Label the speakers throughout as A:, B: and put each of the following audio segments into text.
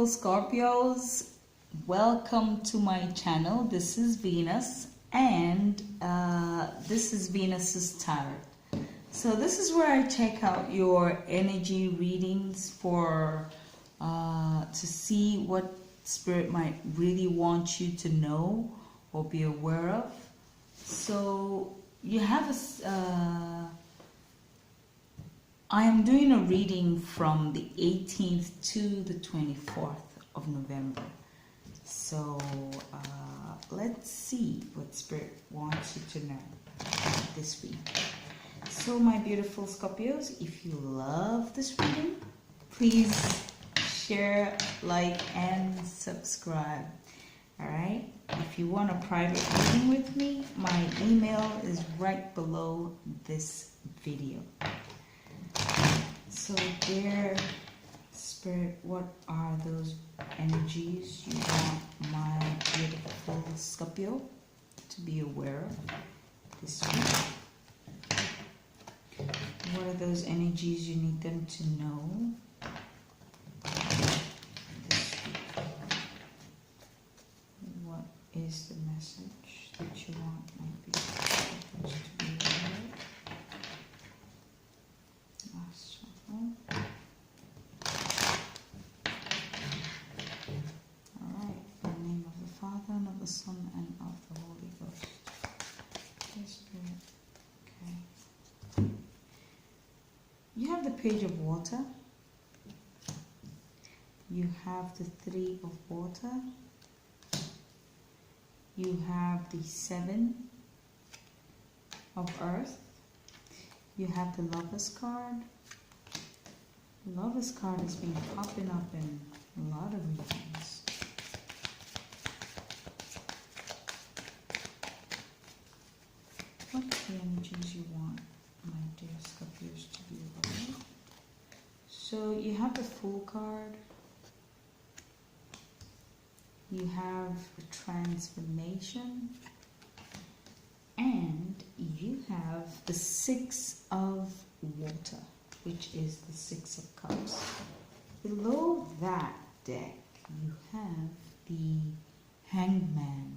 A: Scorpios, welcome to my channel. This is Venus, and this is Venus's tarot. So this is where I check out your energy readings for to see what spirit might really want you to know or be aware of. So you have a I am doing a reading from the 18th to the 24th of November. So let's see what Spirit wants you to know this week. So my beautiful Scorpios, if you love this reading, please share, like, and subscribe. Alright? If you want a private reading with me, my email is right below this video. So dear Spirit, what are those energies you want my beautiful Scorpio to be aware of this week? What are those energies you need them to know this week? What is the message that you want my beautiful Scorpios to be aware of? Alright, in the name of the Father, and of the Son, and of the Holy Ghost. Okay, Spirit. Okay. You have the Page of Water. You have the Three of Water. You have the Seven of Earth. You have the Lover's card. The Lover's card has been popping up in a lot of readings. What are the energies you want, my dear Scorpios, to be aware of? So you have the Fool card. You have the Transformation. And you have the Six of Water, which is the Six of Cups. Below that deck, you have the Hanged Man.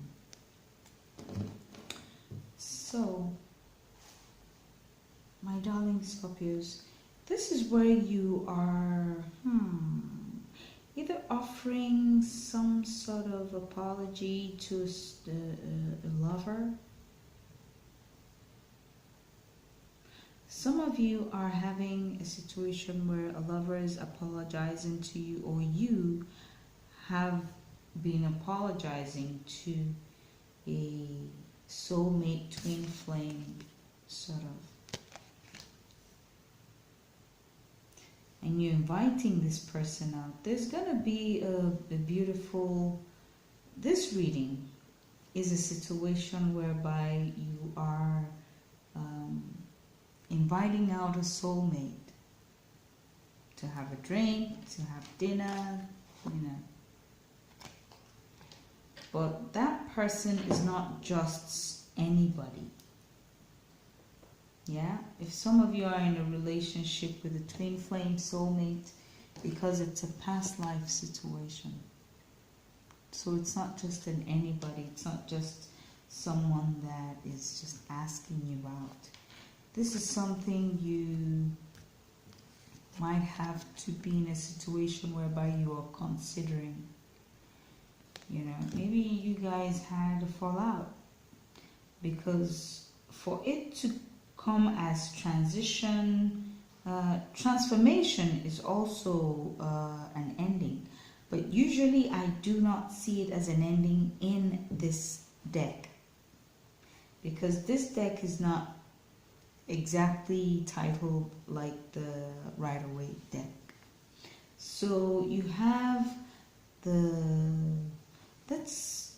A: So, my darling Scorpios, this is where you are either offering some sort of apology to a lover. Some of you are having a situation where a lover is apologizing to you, or you have been apologizing to a soulmate, twin flame, sort of. And you're inviting this person out. There's going to be a beautiful... This reading is a situation whereby you are... inviting out a soulmate to have a drink, to have dinner, you know. But that person is not just anybody. Yeah? If some of you are in a relationship with a twin flame soulmate, because it's a past life situation. So it's not just an anybody. It's not just someone that is just asking you out. This is something you might have to be in a situation whereby you are considering. You know, maybe you guys had a fallout. Because for it to come as transition, transformation is also an ending. But usually I do not see it as an ending in this deck. Because this deck is not exactly titled like the Rider-Waite deck. So you have the... Let's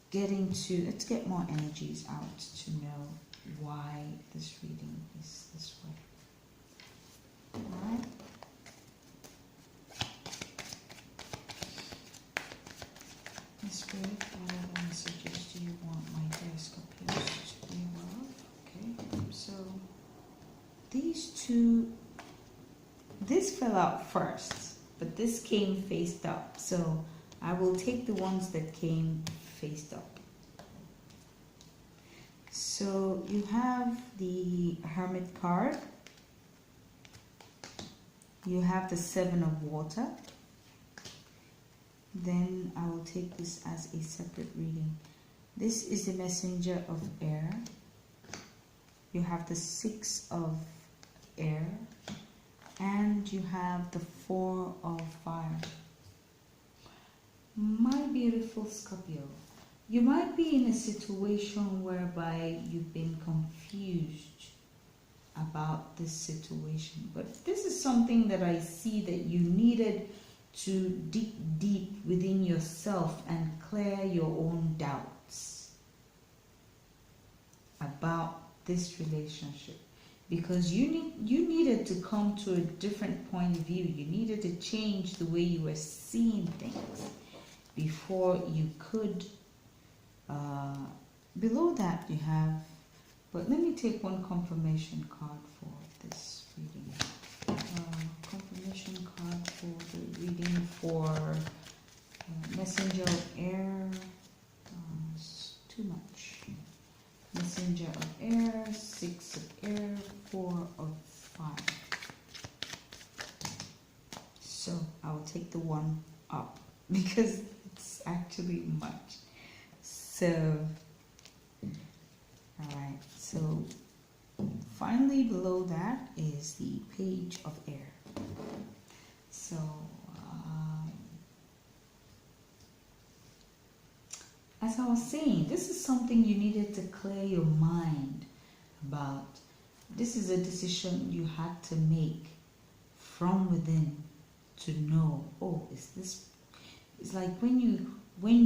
A: get more energies out to know why this reading is this way. Alright? Spirit, what other messages do you want my dear Scorpios to be aware of? Okay, so these two, this fell out first. but this came faced up, so I will take the ones that came faced up. So you have the Hermit card, you have the Seven of Water, then I will take this as a separate reading. This is the Messenger of Air, you have the Six of Air, and you have the Four of Fire. My beautiful Scorpio, you might be in a situation whereby you've been confused about this situation, but this is something that I see that you needed to dig deep within yourself and clear your own doubts about this relationship, because you needed to come to a different point of view. You needed to change the way you were seeing things before you could. Below that you have, but let me take one confirmation card for this reading. Confirmation card for the reading for Messenger of Air. It's too much. Messenger of Air, Six of Air, Four of Fire. So I will take the one up because it's actually much. So, alright, so finally below that is the Page of Air. So, as I was saying, this is something you needed to clear your mind about. This is a decision you had to make from within to know, oh, is this, it's like when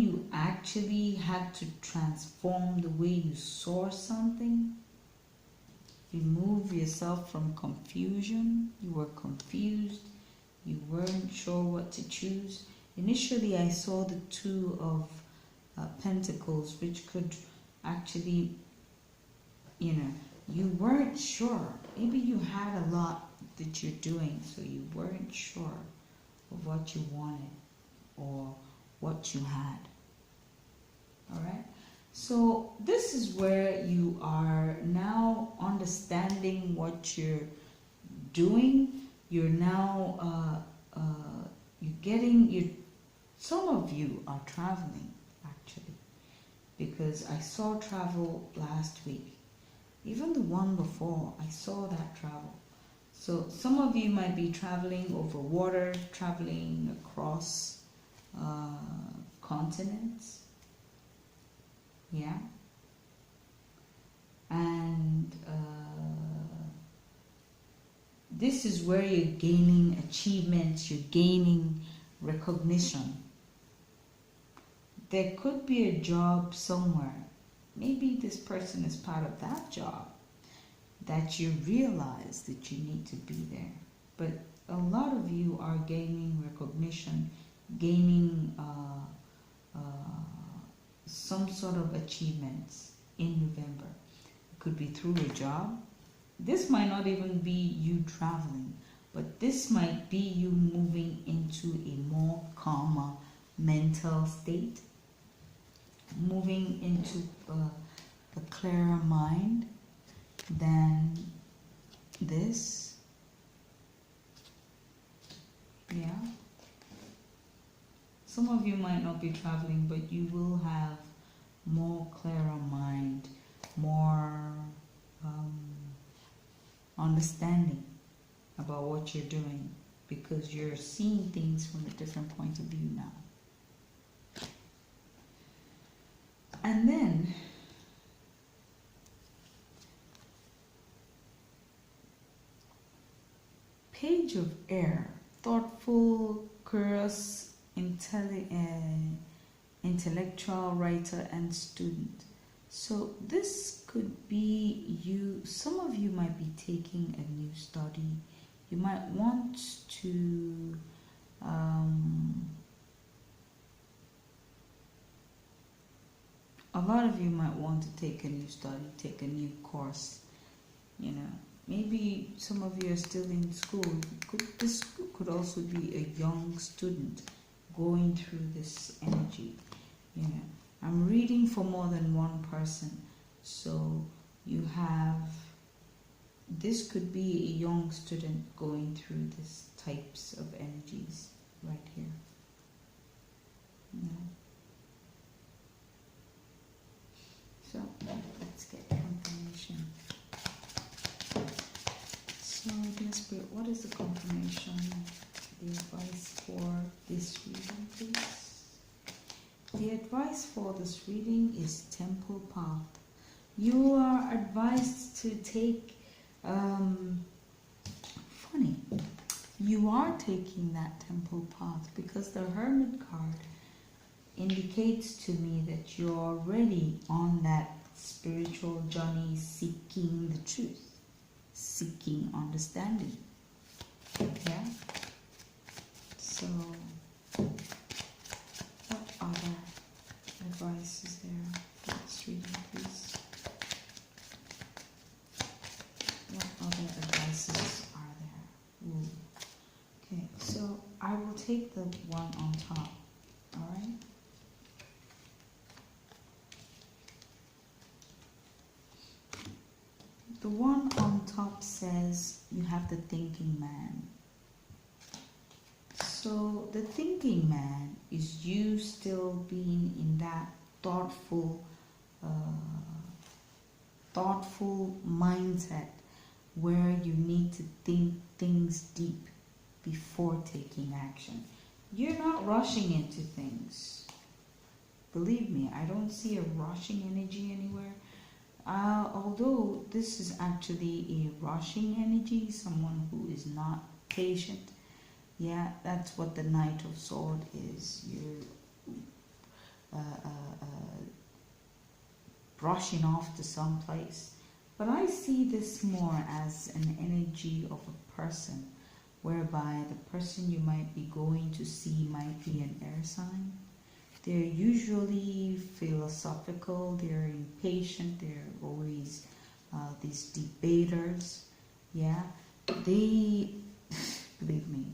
A: you actually had to transform the way you saw something, remove yourself from confusion. You were confused, you weren't sure what to choose. Initially I saw the Two of Pentacles, which could actually, you know, you weren't sure. Maybe you had a lot that you're doing, so you weren't sure of what you wanted or what you had. Alright, so this is where you are now understanding what you're doing. You're now some of you are traveling actually, because I saw travel last week. Even the one before, I saw that travel. So some of you might be traveling over water, traveling across continents, yeah, and this is where you're gaining achievements, you're gaining recognition. There could be a job somewhere. Maybe this person is part of that job that you realize that you need to be there. But a lot of you are gaining recognition, gaining some sort of achievements in November. It could be through a job. This might not even be you traveling, but this might be you moving into a more calmer mental state, moving into a clearer mind than this. Yeah. Some of you might not be traveling, but you will have more clearer mind, more understanding about what you're doing, because you're seeing things from a different point of view now. And then Page of Air, thoughtful, curious, intellectual writer and student. So this could be you. Some of you might be taking a new study. You might want to a lot of you might want to take a new study, take a new course, you know, Maybe some of you are still in school. This could also be a young student going through this energy. You know, I'm reading for more than one person. So you have, this could be a young student going through these types of energies right here. Yeah. So let's get confirmation. So, dear Spirit, what is the confirmation, the advice for this reading, please? The advice for this reading is temple path. You are advised to take, funny, you are taking that temple path because the Hermit card indicates to me that you're already on that spiritual journey seeking the truth, seeking understanding. Yeah? So, what other advice is there for this reading, please? What other advices are there? Ooh. Okay, so I will take the one on top, alright? The one on top says you have the thinking man. So the thinking man is you still being in that thoughtful mindset where you need to think things deep before taking action. You're not rushing into things. Believe me, I don't see a rushing energy anywhere. Although this is actually a rushing energy, someone who is not patient. Yeah, that's what the Knight of Swords is. You're rushing off to some place. But I see this more as an energy of a person, whereby the person you might be going to see might be an air sign. They're usually philosophical, they're impatient, they're always these debaters. Yeah, they, believe me,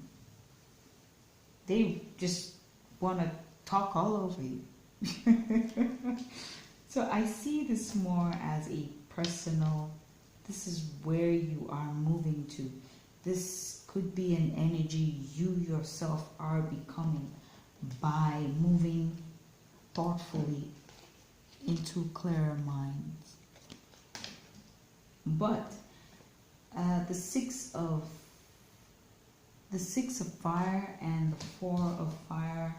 A: they just want to talk all over you. So I see this more as a personal, this is where you are moving to. This could be an energy you yourself are becoming by moving thoughtfully into clearer minds. But the six of fire and the 4 of fire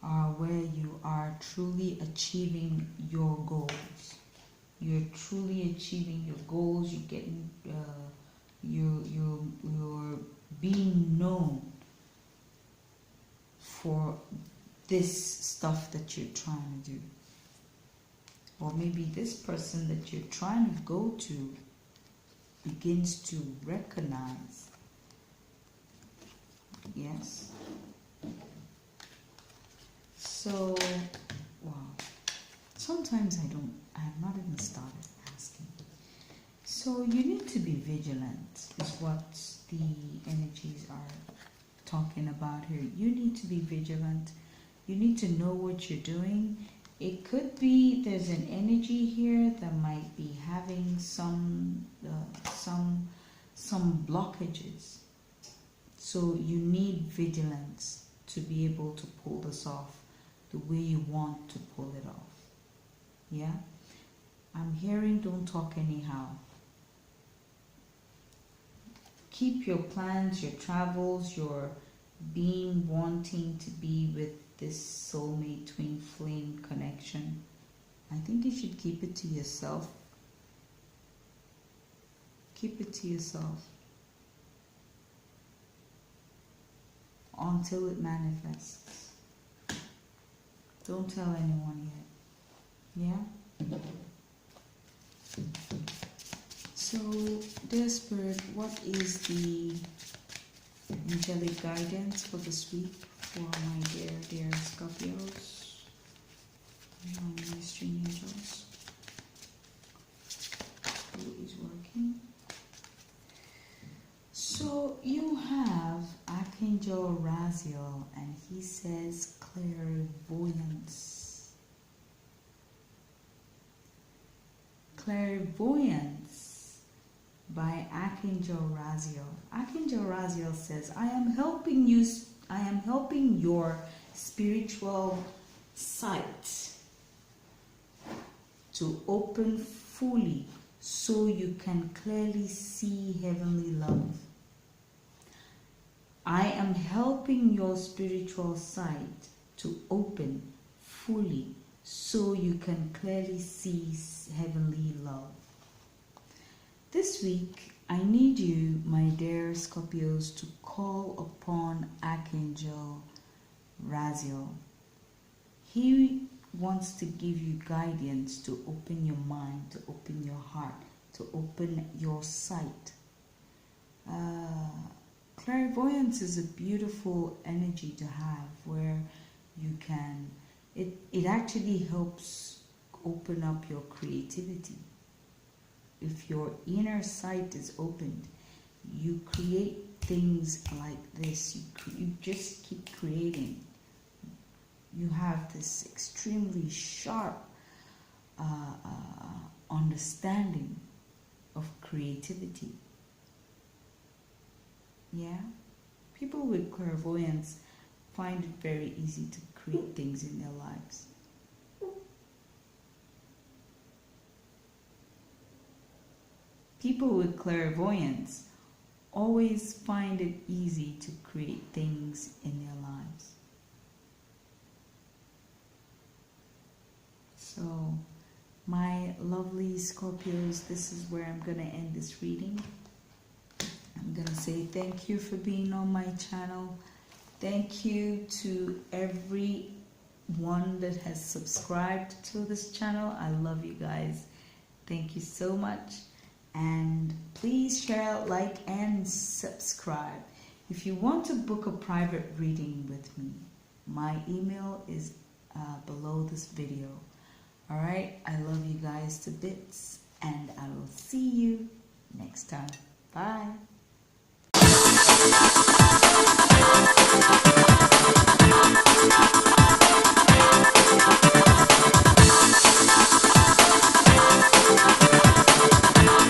A: are where you are truly achieving your goals. You're truly achieving your goals. You're getting you're being known for this stuff that you're trying to do. Or maybe this person that you're trying to go to begins to recognize. Yes. So, wow. Sometimes I'm not even started asking. So you need to be vigilant is what the energies are talking about here. You need to be vigilant. You need to know what you're doing. It could be there's an energy here that might be having some blockages. So you need vigilance to be able to pull this off the way you want to pull it off. Yeah? I'm hearing don't talk anyhow. Keep your plans, your travels, your being wanting to be with this soulmate twin flame connection. I think you should keep it to yourself. Keep it to yourself until it manifests. Don't tell anyone yet. Yeah? So, dear Spirit, what is the angelic guidance for this week for my dear Scorpios, my ministering angels? Who is working? Archangel Raziel, and he says clairvoyance. Clairvoyance by Archangel Raziel. Archangel Raziel says, I am helping your spiritual sight to open fully so you can clearly see heavenly love. I am helping your spiritual sight to open fully so you can clearly see heavenly love. This week, I need you, my dear Scorpios, to call upon Archangel Raziel. He wants to give you guidance to open your mind, to open your heart, to open your sight. Clairvoyance is a beautiful energy to have where you can, it actually helps open up your creativity. If your inner sight is opened, you create things like this. You just keep creating. You have this extremely sharp understanding of creativity. Yeah? People with clairvoyance find it very easy to create things in their lives. People with clairvoyance always find it easy to create things in their lives. So, my lovely Scorpios, this is where I'm going to end this reading. I'm going to say thank you for being on my channel. Thank you to everyone that has subscribed to this channel. I love you guys. Thank you so much. And please share, like, and subscribe. If you want to book a private reading with me, my email is below this video. Alright, I love you guys to bits, and I will see you next time. Bye.